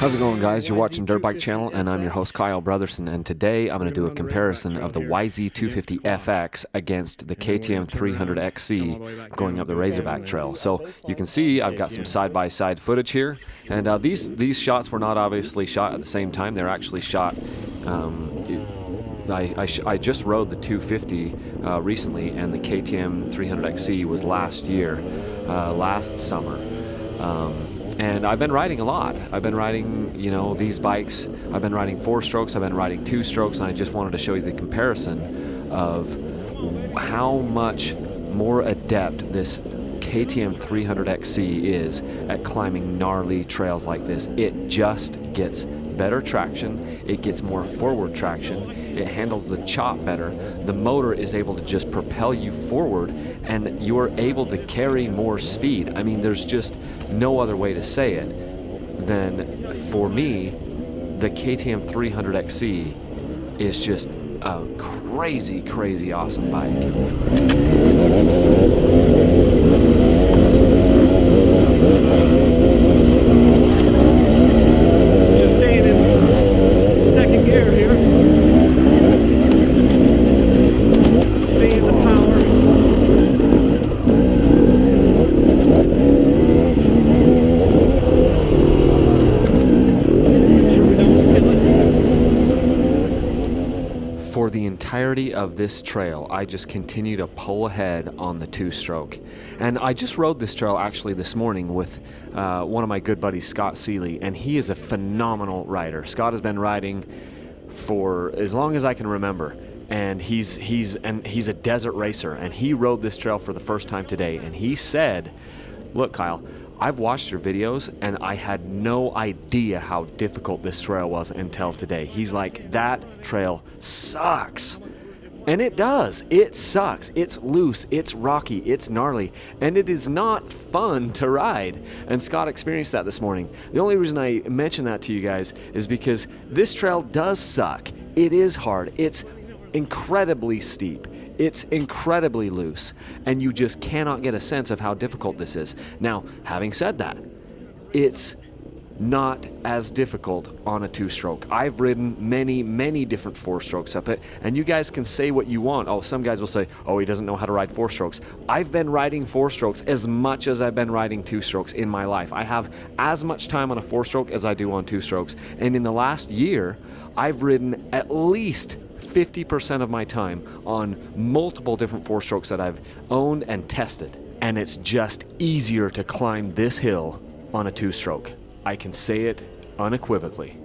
How's it going, guys? You're watching Dirt Bike Channel, and I'm your host, Kyle Brotherson, and today I'm going to do a comparison of the YZ250FX against the KTM 300XC going up the Razorback trail. So you can see I've got some side-by-side footage here, and these shots were not obviously shot at the same time. They're actually shot I just rode the 250 recently, and the KTM 300XC was last year, last summer. And I've been riding a lot. I've been riding, you know, these bikes. I've been riding 4-strokes, I've been riding 2-strokes, and I just wanted to show you the comparison of how much more adept this KTM 300XC is at climbing gnarly trails like this. It just gets better traction, it gets more forward traction, it handles the chop better, the motor is able to just propel you forward, and you're able to carry more speed. I mean, there's just no other way to say it than, for me, the KTM 300XC is just a crazy, crazy awesome bike. For the entirety of this trail, I just continue to pull ahead on the 2-stroke. And I just rode this trail actually this morning with one of my good buddies, Scott Seeley, and he is a phenomenal rider. Scott has been riding for as long as I can remember, and he's a desert racer, and he rode this trail for the first time today, and he said, "Look, Kyle, I've watched your videos and I had no idea how difficult this trail was until today." He's like, "That trail sucks." And it does. It sucks. It's loose, it's rocky, it's gnarly, and it is not fun to ride. And Scott experienced that this morning. The only reason I mention that to you guys is because this trail does suck. It is hard. It's incredibly steep. It's incredibly loose, and you just cannot get a sense of how difficult this is. Now, having said that, it's not as difficult on a 2-stroke. I've ridden many, many different 4-strokes up it, and you guys can say what you want. Oh, some guys will say, "Oh, he doesn't know how to ride 4-strokes." I've been riding 4-strokes as much as I've been riding 2-strokes in my life. I have as much time on a 4-stroke as I do on 2-strokes, and in the last year, I've ridden at least 50% of my time on multiple different 4-strokes that I've owned and tested. And it's just easier to climb this hill on a 2-stroke. I can say it unequivocally.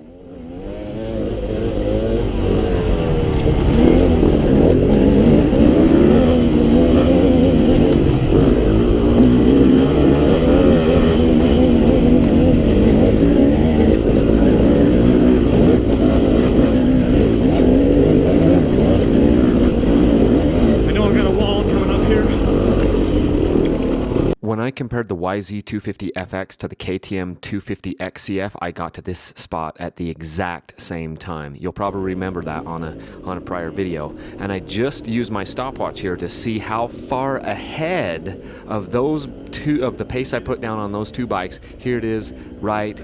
When I compared the YZ250FX to the KTM 250XCF, I got to this spot at the exact same time. You'll probably remember that on a prior video. And I just used my stopwatch here to see how far ahead of those two, of the pace I put down on those two bikes. Here it is right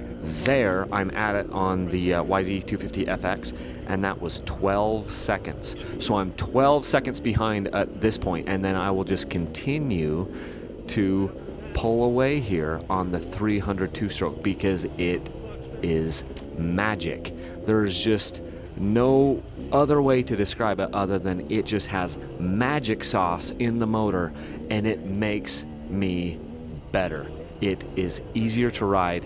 there. I'm at it on the YZ250FX, and that was 12 seconds. So I'm 12 seconds behind at this point, and then I will just continue to pull away here on the 300 2-stroke because it is magic. There's just no other way to describe it other than it just has magic sauce in the motor, and it makes me better. It is easier to ride,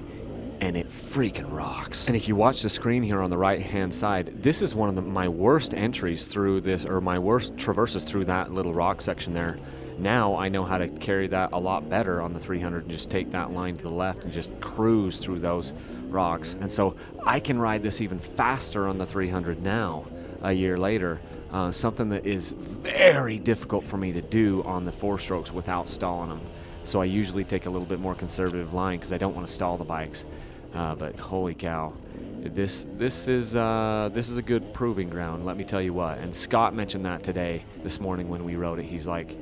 and it freaking rocks. And if you watch the screen here on the right hand side, this is one of my worst entries through this, or my worst traverses through that little rock section there. Now I know how to carry that a lot better on the 300 and just take that line to the left and just cruise through those rocks. And so I can ride this even faster on the 300 now, a year later, something that is very difficult for me to do on the 4-strokes without stalling them. So I usually take a little bit more conservative line because I don't want to stall the bikes. But holy cow, this is a good proving ground, let me tell you what. And Scott mentioned that this morning when we rode it. He's like,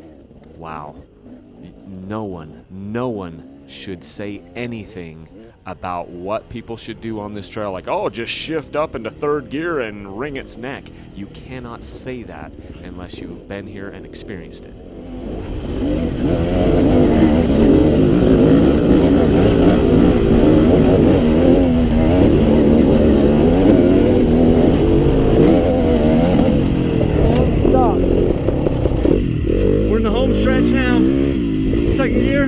wow, no one should say anything about what people should do on this trail, like, oh, just shift up into third gear and wring its neck. You cannot say that unless you've been here and experienced it. Stop. We're in the home stretch now. Second gear.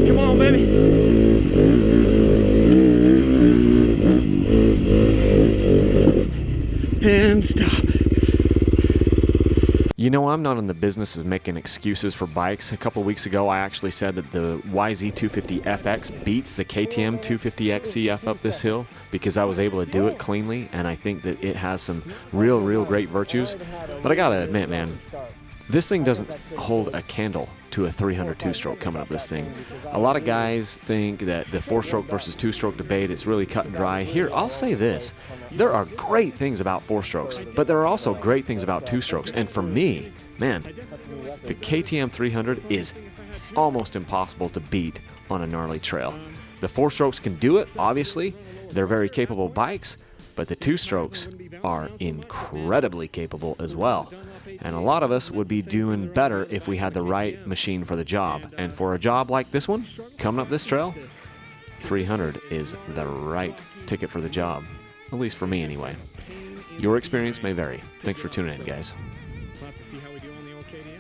Come on, baby. And stop. You know, I'm not in the business of making excuses for bikes. A couple weeks ago, I actually said that the YZ250FX beats the KTM 250XCF up this hill because I was able to do it cleanly, and I think that it has some real great virtues. But I gotta admit, man, this thing doesn't hold a candle to a 300 two-stroke coming up this thing. A lot of guys think that the four-stroke versus two-stroke debate is really cut and dry. Here, I'll say this. There are great things about four-strokes, but there are also great things about two-strokes. And for me, man, the KTM 300 is almost impossible to beat on a gnarly trail. The four-strokes can do it, obviously. They're very capable bikes, but the two-strokes are incredibly capable as well. And a lot of us would be doing better if we had the right machine for the job. And for a job like this one, coming up this trail, 300 is the right ticket for the job. At least for me, anyway. Your experience may vary. Thanks for tuning in, guys. We'll have to see how we do on the old KTM.